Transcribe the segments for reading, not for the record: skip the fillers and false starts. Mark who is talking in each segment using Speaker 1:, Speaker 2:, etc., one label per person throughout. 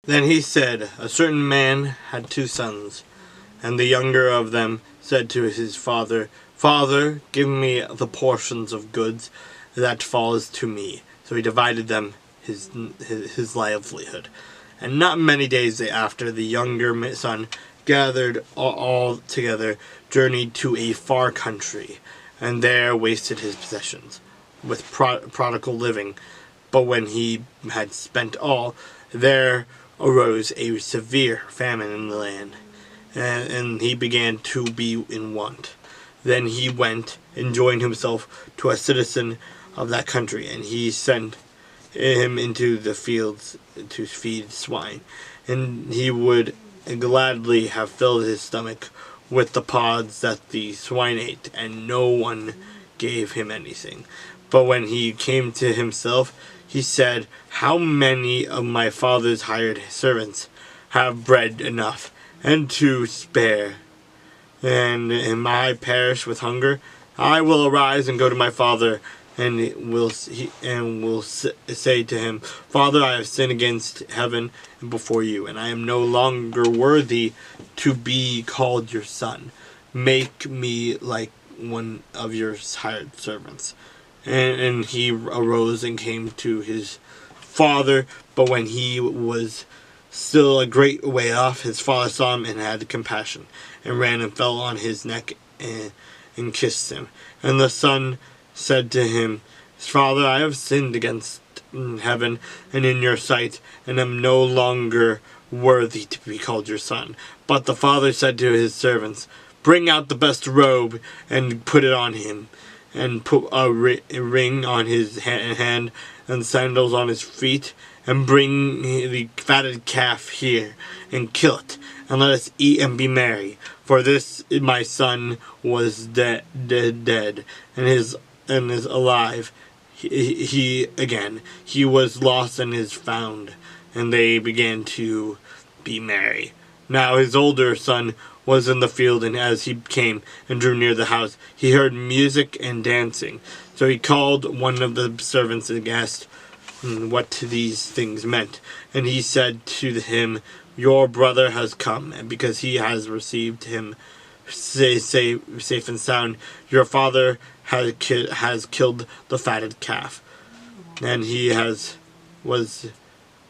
Speaker 1: Then he said, A certain man had 2 sons, and the younger of them said to his father, Father, give me the portions of goods that falls to me. So he divided them his livelihood. And not many days after, the younger son gathered all together, journeyed to a far country, and there wasted his possessions with prodigal living. But when he had spent all, there arose a severe famine in the land, and he began to be in want. Then he went and joined himself to a citizen of that country, and he sent him into the fields to feed swine. And he would gladly have filled his stomach with the pods that the swine ate, and no one gave him anything. But when he came to himself, he said, How many of my father's hired servants have bread enough and to spare, and am I perish with hunger? I will arise and go to my father, and will say to him, Father, I have sinned against heaven and before you, and I am no longer worthy to be called your son. Make me like one of your hired servants. And he arose and came to his father, but when he was still a great way off, his father saw him and had compassion, and ran and fell on his neck and kissed him. And the son said to him, Father, I have sinned against heaven and in your sight, and am no longer worthy to be called your son. But the father said to his servants, Bring out the best robe and put it on him, and put a ring on his hand and sandals on his feet, and bring the fatted calf here, and kill it, and let us eat and be merry. For this my son was dead, and is alive. He was lost and is found. And they began to be merry. Now his older son was in the field, and as he came and drew near the house, he heard music and dancing. So he called one of the servants and asked what these things meant. And he said to him, Your brother has come, and because he has received him safe and sound, your father has killed the fatted calf. And he was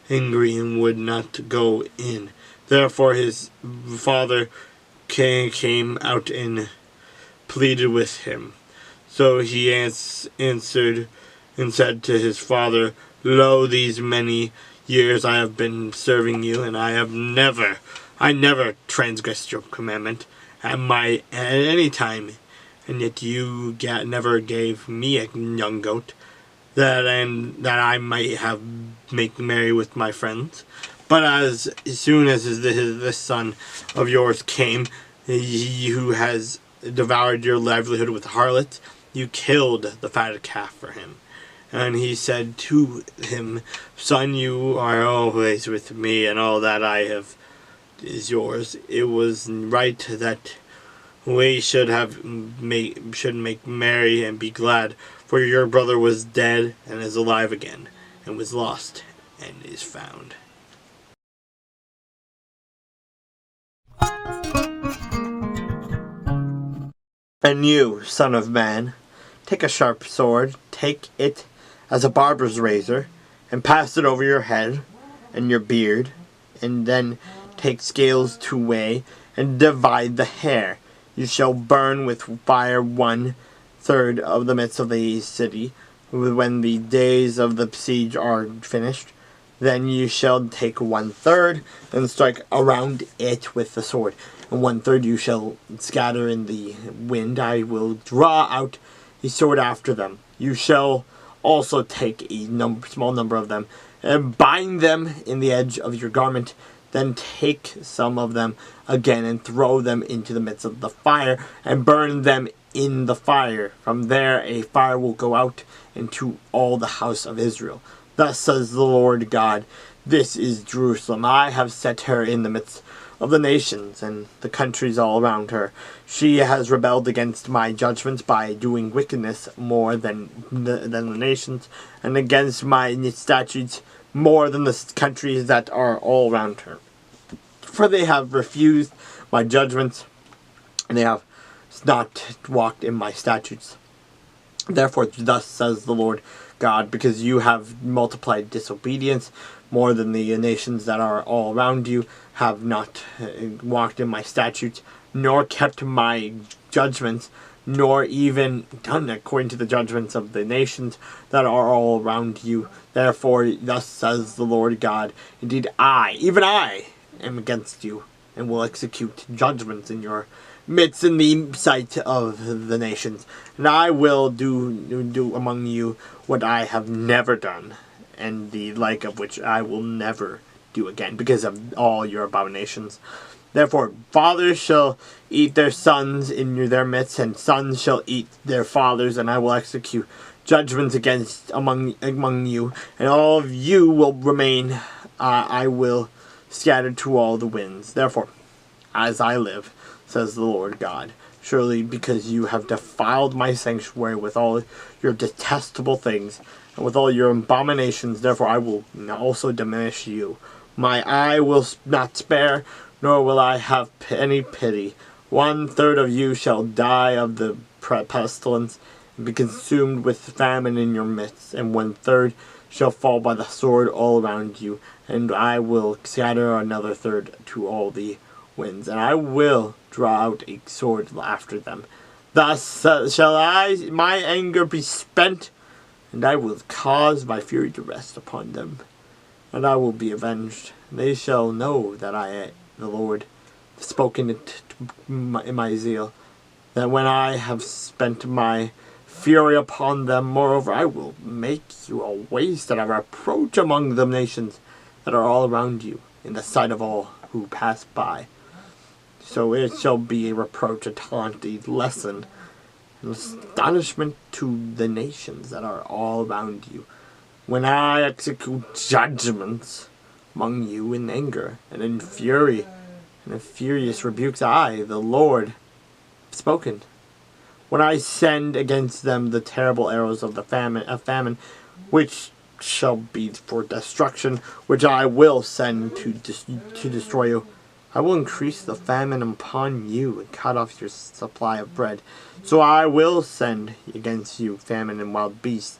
Speaker 1: angry and would not go in. Therefore his father came out and pleaded with him. So he answered and said to his father, Lo, these many years I have been serving you, and I never transgressed your commandment at any time, and yet you never gave me a young goat, that I might make merry with my friends. But as soon as this son of yours came, he who has devoured your livelihood with harlots, you killed the fatted calf for him. And he said to him, Son, you are always with me, and all that I have is yours. It was right that we should make merry and be glad, for your brother was dead and is alive again, and was lost and is found. And you, son of man, take a sharp sword, take it as a barber's razor, and pass it over your head and your beard, and then take scales to weigh, and divide the hair. You shall burn with fire 1/3 of the midst of the city, when the days of the siege are finished. Then you shall take 1/3 and strike around it with the sword, and 1/3 you shall scatter in the wind. I will draw out a sword after them. You shall also take a small number of them, and bind them in the edge of your garment. Then take some of them again and throw them into the midst of the fire, and burn them in the fire. From there a fire will go out into all the house of Israel. Thus says the Lord God, This is Jerusalem. I have set her in the midst of the nations and the countries all around her. She has rebelled against my judgments by doing wickedness more than the nations, and against my statutes more than the countries that are all around her. For they have refused my judgments, and they have not walked in my statutes. Therefore, thus says the Lord God, because you have multiplied disobedience more than the nations that are all around you, have not walked in my statutes, nor kept my judgments, nor even done according to the judgments of the nations that are all around you. Therefore, thus says the Lord God, indeed I, even I, am against you, and will execute judgments in your midst in the sight of the nations. And I will do among you what I have never done, and the like of which I will never do again, because of all your abominations. Therefore, fathers shall eat their sons in their midst, and sons shall eat their fathers, and I will execute judgments among you, and all of you will remain. I will scatter to all the winds. Therefore, as I live, says the Lord God, surely because you have defiled my sanctuary with all your detestable things, and with all your abominations, therefore I will also diminish you. My eye will not spare, nor will I have any pity. 1/3 of you shall die of the pestilence, and be consumed with famine in your midst, and 1/3 shall fall by the sword all around you, and I will scatter another third to all the winds, and I will draw out a sword after them. Thus shall my anger be spent, and I will cause my fury to rest upon them, and I will be avenged. They shall know that I, the Lord, have spoken it in my zeal, that when I have spent my fury upon them, moreover, I will make you a waste and a reproach among the nations that are all around you, in the sight of all who pass by. So it shall be a reproach, a taunt, a lesson, an astonishment to the nations that are all around you, when I execute judgments among you in anger and in fury and in furious rebukes. I, the Lord, have spoken. When I send against them the terrible arrows of famine, which shall be for destruction, which I will send to destroy you. I will increase the famine upon you and cut off your supply of bread. So I will send against you famine and wild beasts,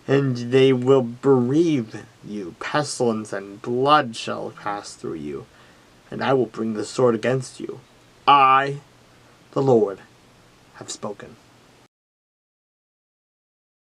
Speaker 1: and they will bereave you. Pestilence and blood shall pass through you, and I will bring the sword against you. I, the Lord, have spoken.